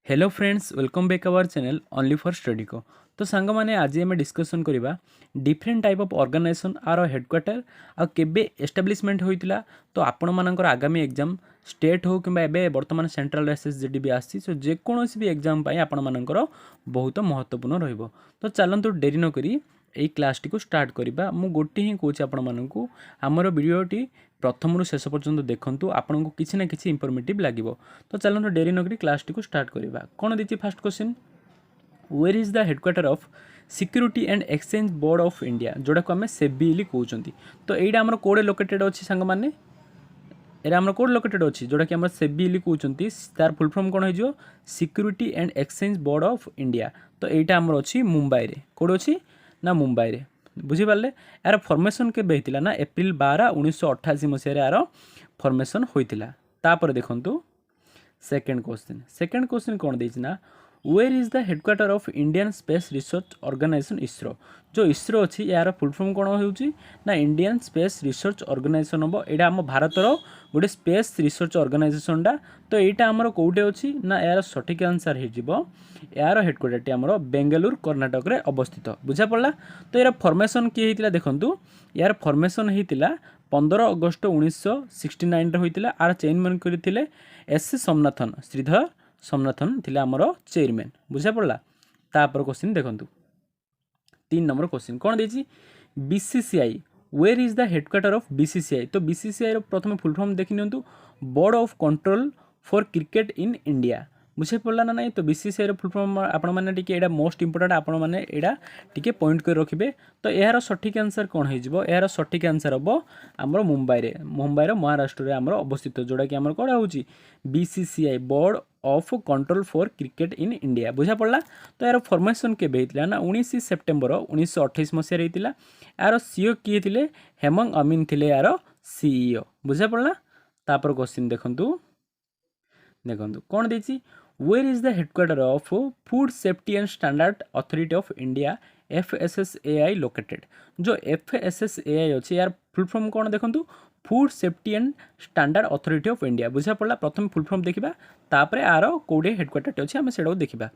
Hello friends welcome back our channel only for study को। तो सांग मैंने आज आम डिस्कसन करवा डिफरेंट टाइप ऑफ ऑर्गेनाइजेशन आर हेडक्वार्टर आ केबे एस्टाब्लिशमेंट होइतिला। तो आपण मानकर आगामी एग्जाम स्टेट हो कि बर्तमान सेंट्रल एसएसजीडी भी आसी सो जेकोसी भी एग्जाम आपण मानकर बहुत महत्वपूर्ण रहिबो। तो चलतु डेरी न करी এই ক্লাসটি স্টার্ট করা মু গোটি হি কৌছি আপনার আমার ভিডিওটি प्रथम रु शेष पर्यंत देखूँ आपको किसी ना किसी इनफर्मेटिव लगे। तो चलते डेरी नक क्लासटी स्टार्ट करवा। कौन देती first question, where is the headquarter of security and exchange board of India, जोटा को आम सेबी कहते। तो यहाँ आम कौड़े लोकेटेड अच्छी सांग मैंने एरा आम कौट लोकेटेड अच्छी जोटा कि सेबी कहते, तार फुल फॉर्म कौन हो security and exchange board of India. तो यहाँ आम अच्छी मुंबई रे, कौट अच्छी ना मुंबई रे, बुझीपारे। यार फॉर्मेशन केबे होइतिला ना एप्रिल 12 1988 मसीह यार फॉर्मेशन होइतिला। तापर देखंतु सेकंड क्वेश्चन कौन देछि ना, where is the headquarter of Indian space research organisation ISRO. जो इसरो अच्छी यार फुल फॉर्म कौन होउची ना इंडियन स्पेस रिसर्च ऑर्गेनाइजेशन हम। यहाँ आम भारतर गोटे स्पेस रिसर्च ऑर्गेनाइजेशनटा। तो यहाँ आमर कौटे अच्छी ना यार सठिक आंसर हो यार हेडक्वार्टर आमर बेंगलुरु कर्णाटक रे अवस्थित, बुझा पड़ा। तो यार फॉर्मेशन किए होता देखु, यार फॉर्मेशन होता 15 अगस्त 1969 होता। आर चेयरमैन करते एस सोमनाथन, श्रीधर सोमनाथन थे आमर चेयरमैन, बुझा पड़ा। तापर क्वेश्चन देखु 3 नंबर क्वेश्चन कौन देछि, BCCI where is the headquarter of BCCI. तो बीसीसीआई प्रथम फुल फॉर्म देखि नियंतु, board of control for cricket in India, बुझे पड़ा ना नहीं। तो बीसीसीआई फुल फॉर्म आपण मैंने टिके मोस्ट इंपोर्टेंट आपण मैंने एटा टिके पॉइंट कर रखिबे। तो यार सठिक आंसर कौन हो, यार सठिक आंसर हम आमर मुंबई महाराष्ट्र रे आमर अवस्थित, जोड़ा कि आमर कौन होची BCCI board of control for cricket in India, बुझा पड़ा। तो यार फॉर्मेशन केबे होइतिला ना 19 सेप्टेम्बर 1928 मसीह होइतिला। यार सीईओ किए थिले हेमंग अमीन थिले यार सीईओ, बुझा पड़ा। तापर क्वेश्चन देखंतु कौन देछि, where is the headquarter of food safety and standard authority of India FSSAI located. जो FSSAI अच्छे यार फुल फॉर्म कौन देखंतु, food safety and standard authority of India, बुझा पड़ा। प्रथम फुल फॉर्म देखा, तापर आर कौटे हेडक्वार्टर अच्छे आम से देखा।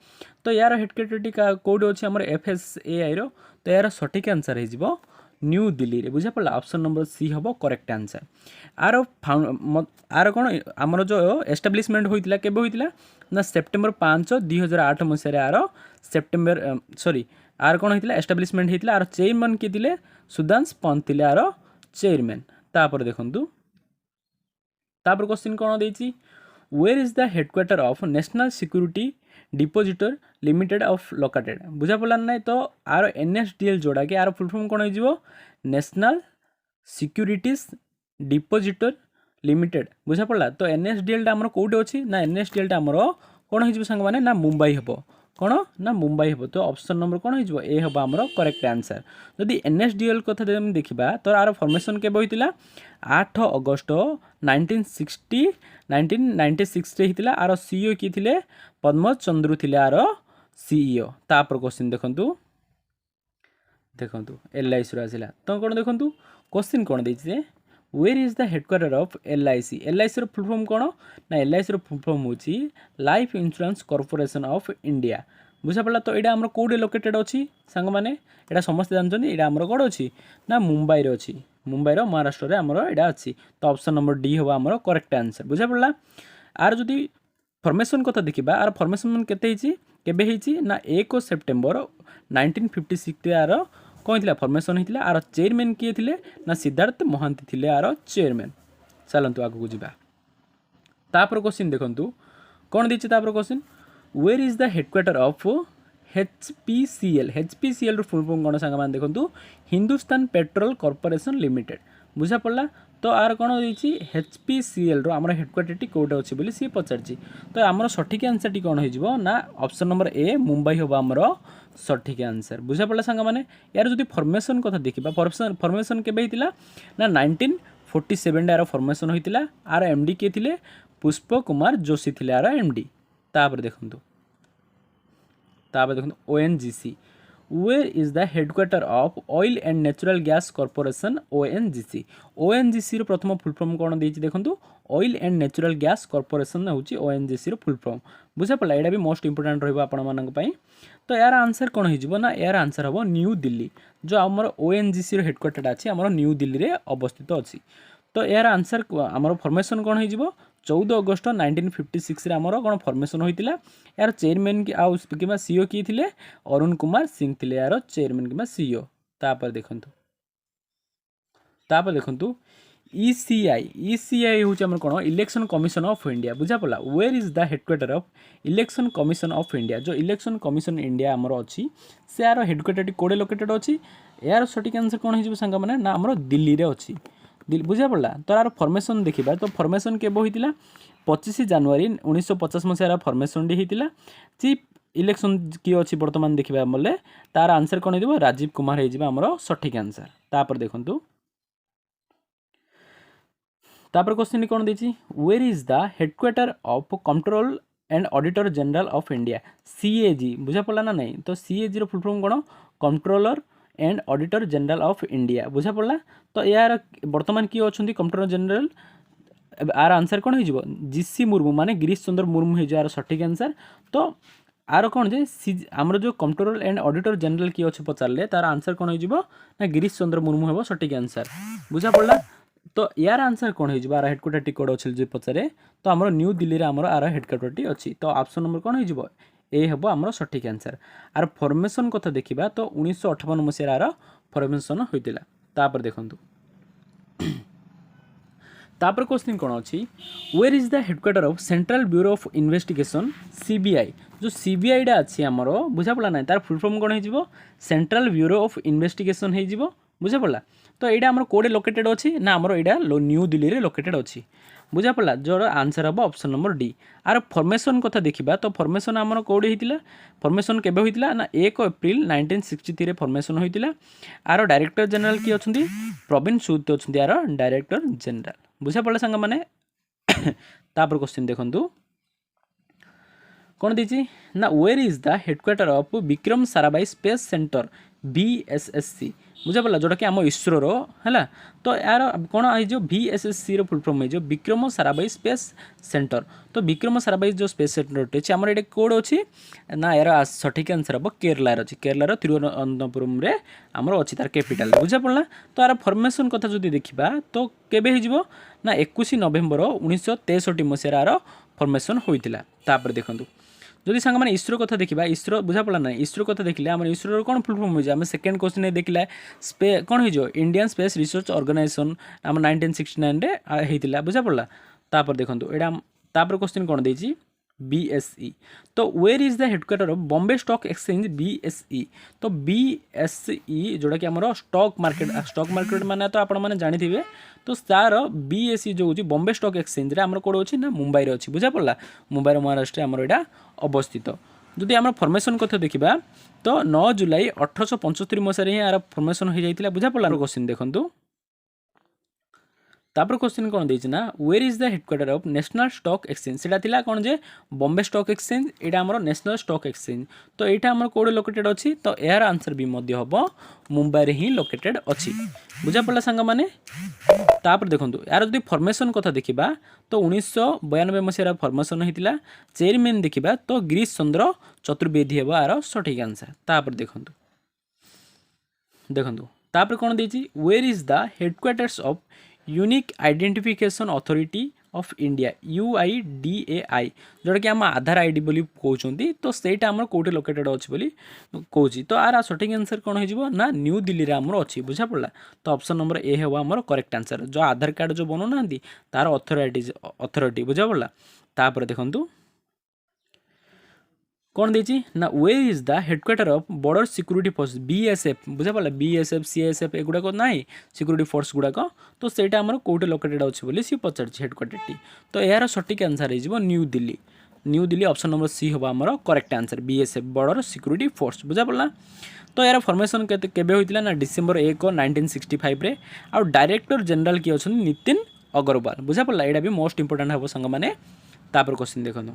तो यार हेडक्वार्टर कौटे अच्छे आम FSAI रो। तो यार सठिक आंसर हो न्यू दिल्ली रे, बुझा पड़ा। ऑप्शन नंबर सी हम करेक्ट आंसर। आर कौन आमर जो एस्टाब्लिशमेंट होइतिला केबे होइतिला ना सेप्टेम्बर 5 2008 मसीह आर सेप्टेम्बर आर कौन होइतिला एस्टाब्लिशमेंट होइतिला। आर चेयरमैन किए थिले सुदांश पंत थिले आर चेयरमैन। तापर देखंतु तापर क्वेश्चन कौन देछि, where is the headquarter of national security depository limited of located, बुझा पड़ा ना। तो आर NSDL जोड़ा कि आर फुल फॉर्म कौन हो नेशनल सिक्यूरिटीज डिपोजिटर लिमिटेड, बुझा पड़ा। तो NSDL आमर कौटे अच्छी ना NSDL आमर कौन हो सांग माने ना मुंबई हम, कौन ना मुंबई हम। तो ऑप्शन नंबर कौन हो ए हम आमर करेक्ट आंसर। जदि NSDL कथा देखा तो आर फॉर्मेशन केबे होइतिला 8 अगस्त 1996 रे होइतिला। आर सीईओ किए थिले पद्मज चंद्रू थिले आर सीईओ। तापर क्वेश्चन देखंतु LIC रो आसिला। तो कौन देखंतु क्वेश्चन कौन देछि, where is the headquarter of LIC। LIC रो फुल फॉर्म कौन ना LIC रो फुल फॉर्म होची life insurance corporation of India, बुझा पड़ा। तो यहाँ आमर कौटे लोकेटेड अच्छी सांग मैंने यहाँ समस्त जानते यहाँ आमर कौन अच्छी ना मुंबई रे अच्छी, मुंबई महाराष्ट्र रे आमर यहाँ अच्छी। तो ऑप्शन नंबर डी हम आमर करेक्ट आंसर, बुझा पड़ा। आर जदि फॉर्मेशन कथा देखा, आर फॉर्मेशन केबे ना 1 सेप्टेम्बर 1956 आर कौन थी फॉर्मेशन होता। आर चेयरमैन किए थे ना सिद्धार्थ महांती थे आर चेयरमैन। चलतु आगू जावा। तापर क्वेश्चन देखंतु कौन देछि, तापर question where is the headquarter of HPCL। HPCL full form कौन सांग मान देखंतु हिंदुस्तान पेट्रोल कॉर्पोरेशन लिमिटेड, बुझा पड़ा। तो आर कौन देछि HPCL रो आमर हेडक्वार्टर टी कोड अछि बोली सी पचारछि। तो आमर सठिक आंसर टी कौन हो ना ऑप्शन नंबर ए मुंबई हम आमर सठिक आंसर, बुझा पड़ा सांग माने। यार जदि फॉर्मेशन कथा देखिबा, फॉर्मेशन केबे हितिला ना 1947 यार फॉर्मेशन होइतिला। आर MD के थिले पुष्प कुमार जोशी थिले आर MD। तापर देखंतु ONGC where is the headquarter of oil and natural gas corporation ONGC. ONGC रो प्रथम फुल फॉर्म कौन देछि देखंतु oil and natural gas corporation होछि ओएनजीसी रो फुल फॉर्म बुझा पड़ला। एटा भी मोस्ट इंपोर्टेंट रहबो आपण मानक पई। तो यार आंसर कौन हो ना यार आंसर हम न्यू दिल्ली जो आमर ओएनजीसी हेडक्वार्टर अच्छी आम न्यू दिल्ली में अवस्थित अच्छी। तो यार आंसर आमर फॉर्मेशन कौन हो 14 अगस्त 1956 आमर कौन फॉर्मेशन होता यार चेयरमैन कि सीईओ किए थे अरुण कुमार सिंह थे यार चेयरमैन कि सीईओ। तापर देखंतु ECI हूँ आम कौन इलेक्शन कमिशन ऑफ इंडिया बुझा पड़ा। Where is the headquarter of election commission of India जो इलेक्शन कमिशन इंडिया आमर अच्छी से यार हेडक्वार्टर कोड़े लोकेटेड अच्छी यार सठिक आंसर कौन हो सांग मैंने ना आमर दिल्ली रे अच्छी बुझा पड़ा। तो यार फॉर्मेशन देखा तो फॉर्मेशन केबो होता 25 जनवरी 1950 मसीहार फॉर्मेशन होता। चीफ इलेक्शन किए अच्छी बर्तमान देखा बोले तार आंसर कौन हो राजीव कुमार होमर सठिक आंसर। तापर देखंतु तापर क्वेश्चन कौन देछि where is the headquarter of control and auditor general of India CAG बुझा पड़ा ना नहीं। तो सीएजी रो फुल फॉर्म कौन controller and auditor general of India बुझा पड़ा। तो यार वर्तमान किए अच्छा कंट्रोलर जनरल आर आंसर कौन हो जीसी मुर्मू माने गिरीश चंद्र मुर्मू हो यार सठिक आंसर। तो आर कौन जे आमर जो कंट्रोलर एंड ऑडिटर जनरल किए अच्छे पचारे तार आंसर कौन हो ना गिरीश चंद्र मुर्मू हो सठिक आंसर बुझा पड़ा। तो यार आंसर कौन हो आर हेडक्वार्टर टी कोड अच्छे जो पचारे तो आमर न्यू दिल्ली में आमर आर हेडक्वार्टर टी अच्छी। तो ऑप्शन नंबर कौन हो ए हम आमर सठिक आंसर। आर फॉर्मेशन कथा देखा तो 1958 मसीह आर फॉर्मेशन होता। तापर देखंतु तापर क्वेश्चन कौन अच्छी where is the headquarter of central bureau of investigation CBI जो सीबीआई डा अच्छी आमर बुझा पड़ा ना तार फुल फॉर्म कौन हो सेंट्रल ब्यूरो ऑफ इन्वेस्टिगेशन हो बुझा पड़ा। तो यहाँ आम कौटे लोकेटेड अच्छी ना आमर यहाँ न्यू दिल्ली में लोकेटेड अच्छी बुझा पड़ा जो आंसर हम ऑप्शन नंबर डी। आर फॉर्मेशन कथा देखा तो फॉर्मेशन आमर कौटे होता फॉर्मेशन केबे होता ना 1 एप्रिल 1963 फॉर्मेशन होता। आर डायरेक्टर जनरल किए अच्छा प्रवीण सूद अच्छा यार डायरेक्टर जनरल बुझा पड़ा सांग मैंने। तापर क्वेश्चन देखंतु कौन दीजिए ना where is the headquarter of Vikram Sarabhai space centre VSSC बुझा पड़ा जोटा कि आम इसरो रो है। तो यार कौन हो VSSC रो फुल फॉर्म हो विक्रम साराभाई स्पेस सेंटर। तो विक्रम साराभाई जो स्पेस सेंटर अच्छे आम ये कोड अच्छी ना यार सठिक आंसर हम केरलार अच्छी केरलार तिरुवनंतपुरम रे आमर अच्छी तार कैपिटल बुझा पड़ा। तो यार फॉर्मेशन कथा जो देखा तो केबे हो ना 21 नवेम्बर 1963 मसीहार आर फॉर्मेशन होता। तापर देखंतु जदि सांग मैंने इसरो कथा देखा इसरो बुझा पड़ा ना इसरो कथा देखिले आम इसरो कौन फुल फॉर्म हो सेकेंड क्वेश्चन देखला कौन हो इंडियन स्पेस रिसर्च ऑर्गेनाइजेशन आम 1969 रे होता बुझा पड़ा। तापर देखंतु एडा तापर क्वेश्चन कौन देछि BSE। तो where is the headquarter of Bombay stock exchange BSE। तो BSE जोड़ा कि आमर स्टॉक मार्केट माने तो आपण माने जानि थिबे। तो तार BSE जो होची बॉम्बे स्टॉक एक्सचेंज रे आमर कोड होची ना मुंबई रे अछि बुझा पड़ला मुंबई महाराष्ट्र आमर एटा अवस्थित। जदि आम फॉर्मेशन कथा देखा तो 9 जुलाई 1875 मसीह यार फॉर्मेशन हो जाइतिला बुझा पड़ला। क्वेश्चन देखंतु तापर क्वेश्चन कौन देछि ना where is the headquarter of national stock exchange सेटा थिला कौन जे बॉम्बे स्टॉक एक्सचेंज एटा हमर नेशनल स्टॉक एक्सचेंज। तो एटा हमर कोड लोकेटेड अछि तो यार आंसर भी मध्य हबो मुंबई रे ही लोकेटेड अछि बुझा पड़ला सांग माने। तापर देखंतु यार जदि फॉर्मेशन कथा देखिबा तो 1992 मसीहार फॉर्मेशन होइतिला। चेयरमैन देखिबा तो गिरीश चंद्र चतुर्वेदी हेबो आर सठिक आंसर। तापर देखंतु तापर कौन देछि where is the headquarters of unique identification authority of India UIDAI जोटा कि आम आधार आईडी बोली कहते। तो सहीटा आम कौटे लोकेटेड अच्छी बोली कौची। तो आर सठिक आंसर कौन हो ना न्यू दिल्ली रे आमर अच्छी बुझा पड़ा। तो ऑप्शन नंबर ए है आमर करेक्ट आंसर जो आधार कार्ड जो बनाना तार अथॉरिटी बुझा पड़ा। तापर देखंतु कौन देछि ना where is the headquarter of border security force BSF बुझा पड़ा BSF CSF एगुड़ाक ना सिक्योरिटी फोर्स गुड़ाक। तो सहीटा आमर कौटे लोकेटेड अच्छे बोली सी पचार हेडक्वार्टर टी। तो यार सठिक आंसर हो New Delhi option number C हम आमर correct answer BSF border security force बुझा पड़ा। तो यार फॉर्मेशन केबे होइतिला ना डिसेंबर 1 1965 रे आ डायरेक्टर जनरल किए अछन नितिन अग्रवाल बुझा पड़ा। एटा भी मोस्ट इंपोर्टेंट हम संग माने। तापर क्वेश्चन देखो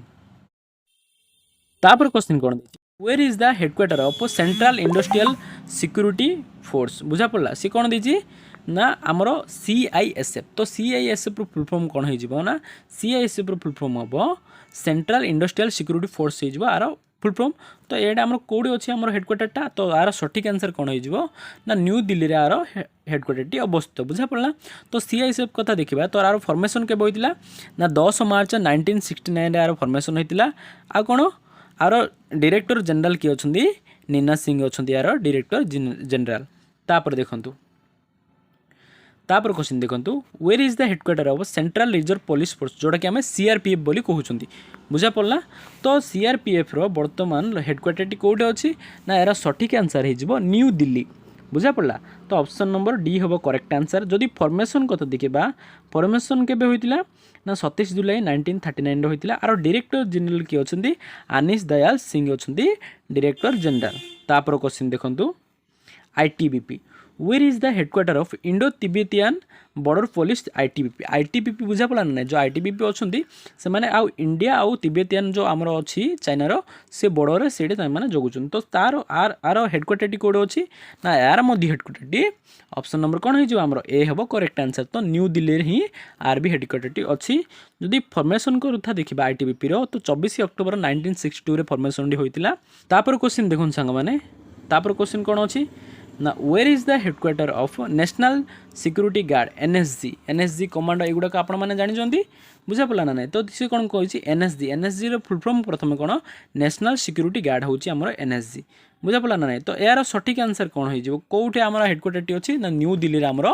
तापर क्वेश्चन कौन where is the headquarter of central industrial security force बुझा पड़ा सी कौन देती ना आमर CISF तो CISF रो फुल फॉर्म कौन हो ना CISF रो फुल फॉर्म हम सेंट्रल इंडस्ट्रियल सिक्योरिटी फोर्स हो आर फुल फॉर्म तो ये आम कौटी अच्छे आम हेडक्वार्टर तो यार सठिक आंसर कौन हो ना न्यू दिल्ली रे आर हेडक्वार्टर टी अवस्थित बुझा पड़ा तो CISF कथा देखा तो यार फॉर्मेशन केबे होइतिला ना 10 मार्च 1969 यार फॉर्मेशन होइतिला आ कौन आर डायरेक्टर जनरल किए अच्छे नीना सिंह अच्छा यार डायरेक्टर जनरल तापर देखंतु तापर क्वेश्चन देखंतु where is the headquarter of central reserve police force जोड़ा कि आम CRPF बोली कहउछंती बुझा पड़ला तो CRPF रो वर्तमान हेडक्वार्टर टी कोठे अछि ना यार सठिक आंसर हो न्यू दिल्ली बुझा पड़ला तो ऑप्शन नंबर डी हम करेक्ट आंसर जदि फॉर्मेशन कथा देखा फॉर्मेशन केबे होइतिला ना 27 जुलाई 1939 होइतिला आरो डायरेक्टर जनरल किए अच्छे आनिश दयाल सिंह अच्छा डायरेक्टर जनरल तापर क्वेश्चन देखंतु ITBP where is the headquarter of Indo Tibetan border police ITBP बुझा पड़ा ना जो ITBP अच्छा से माने आउ इंडिया आउ तिब्बतियन जो आमर अच्छी चाइनार से बॉर्डर से जगुन तो तार आर आर हेडक्वार्टर टी कोड अच्छी ना यार मध्य हेडक्वार्टर टी ऑप्शन नंबर कौन हो ए हम करेक्ट आंसर तो न्यू दिल्ली ही आर भी हेडक्वार्टर टी अच्छी जदि फॉर्मेशन कथा देखा ITBP रो तो 24 अक्टोबर 1962 रे फॉर्मेशन टी होइतिला तापर क्वेश्चन देखुन संग माने तापर क्वेश्चन कौन अच्छी ना where is the headquarter of national security guard NSG command एगुड़ाक आपण मैंने जानी बुझा पड़ा ना तो सी कौन कही NSG रो फुल फॉर्म प्रथम कौन नेशनल सिक्योरिटी गार्ड हूँ आमर NSG बुझा पड़ा ना तो यार सठिक आंसर कौन हो कौटे आम हेडक्वार्टर टी अच्छी ना न्यू दिल्ली आमर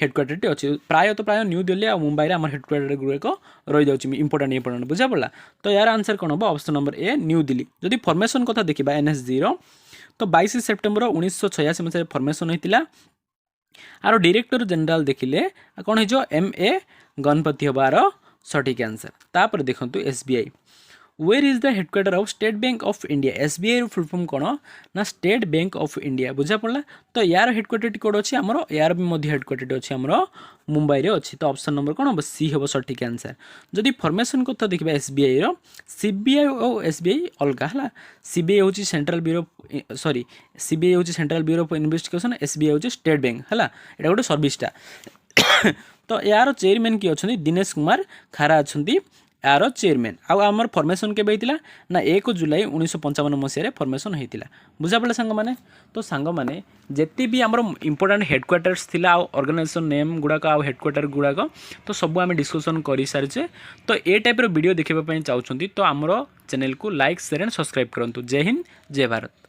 हेडक्वार्टर टी अच्छी प्राय न्यू दिल्ली और मुंबई आम हेडक्वार्टर गुड़ाक रही जाऊँगी इंपोर्टाट बुझा पड़ा तो यार आंसर कौन हम option number a new Delhi जदि फॉर्मेशन कथा देखा NSG रो तो 22 सेप्टेम्बर 1986 मसीह फॉर्मेशन होता आरो डायरेक्टर जनरल देखिले कौन हो MA गणपति हबार सठिक आंसर तापर देखंतु SBI where is the headquarter of state bank of India SBI रो फुल फॉर्म कौन ना स्टेट बैंक ऑफ इंडिया बुझा पड़ा तो यार हेडक्वार्टर टी कोड अच्छी आमर यार भी मध्य हेडक्वार्टर अच्छी आमर मुंबई रे अच्छी तो ऑप्शन नंबर कौन हम सी हम सठिक आंसर जदि फॉर्मेशन कथा देखा SBI रो CBI और SBI अलग है CBI हूँ सेंट्रल ब्यूरो सॉरी CBI हूँ central bureau of investigation SBI हूँ स्टेट बैंक है यहाँ गोटे सर्विसटा तो यार चेयरमैन किए अच्छा दिनेश कुमार खारा अच्छा यार चेयरमैन आमर फॉर्मेशन केबे होइतिला ना 1 जुलाई 1955 मसीह फॉर्मेशन होइतिला बुझा पड़ा सांग माने तो सांग माने जेते भी आमर इंपोर्टेंट हेडक्वार्टर्स थिला ऑर्गेनाइजेशन नेम गुड़ाक आ हेडक्वार्टर गुड़ाक तो सब आम डिस्कसन कर सारी तो ए टाइप वीडियो देखा चाहते तो आमर चैनल को लाइक शेयर एंड सब्सक्राइब करूँ जय हिंद जय भारत।